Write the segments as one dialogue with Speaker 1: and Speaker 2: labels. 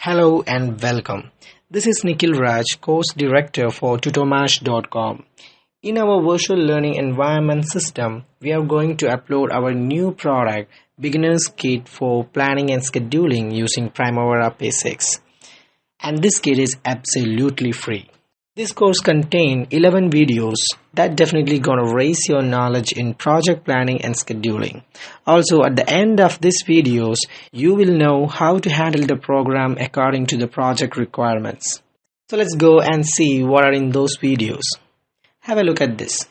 Speaker 1: Hello and welcome. This is Nikhil Raj, Course Director for tutomash.com. In our virtual learning environment system, we are going to upload our new product, Beginner's Kit for Planning and Scheduling using Primavera Systems. And this kit is absolutely free. This course contains 11 videos that definitely gonna raise your knowledge in project planning and scheduling. Also, at the end of these videos, you will know how to handle the program according to the project requirements. So let's go and see what are in those videos. Have a look at this.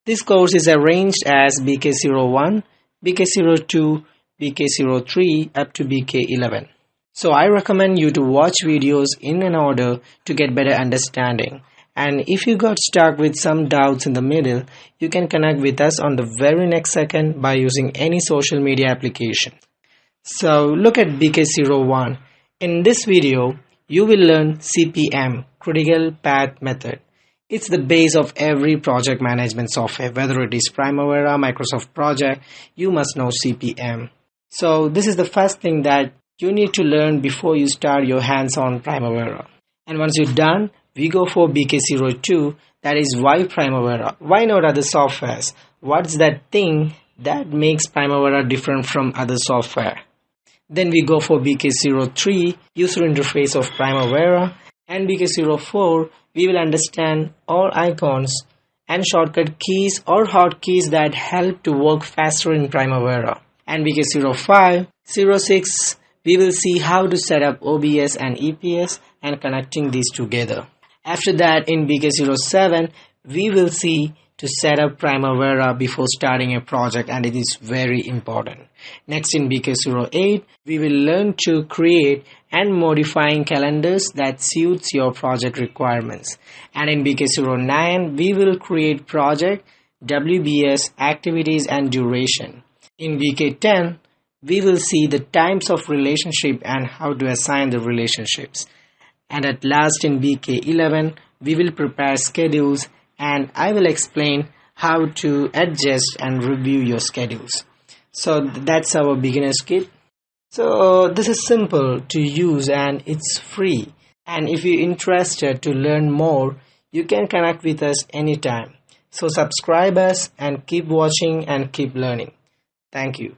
Speaker 1: This course is arranged as BK01, BK02, BK03 up to BK11. So I recommend you to watch videos in an order to get better understanding. And if you got stuck with some doubts in the middle, you can connect with us on the very next second by using any social media application. So look at BK01. In this video, you will learn CPM, Critical Path Method. It's the base of every project management software, whether it is Primavera, Microsoft Project, you must know CPM. So this is the first thing that you need to learn before you start your hands-on Primavera. And once you're done, we go for BK02, that is why Primavera? Why not other softwares? What's that thing that makes Primavera different from other software? Then we go for BK03, user interface of Primavera, and BK04, we will understand all icons and shortcut keys or hotkeys that help to work faster in Primavera. And BK05, 06, we will see how to set up OBS and EPS and connecting these together. After that, in BK07, we will see to set up Primavera before starting a project, and it is very important. Next, in BK08, we will learn to create and modifying calendars that suits your project requirements. And in BK09, we will create project, WBS, activities and duration. In BK10, we will see the types of relationship and how to assign the relationships. And at last, in BK11, we will prepare schedules and I will explain how to adjust and review your schedules. So that's our beginner's kit. So this is simple to use and it's free. And if you're interested to learn more, you can connect with us anytime. So subscribe us and keep watching and keep learning. Thank you.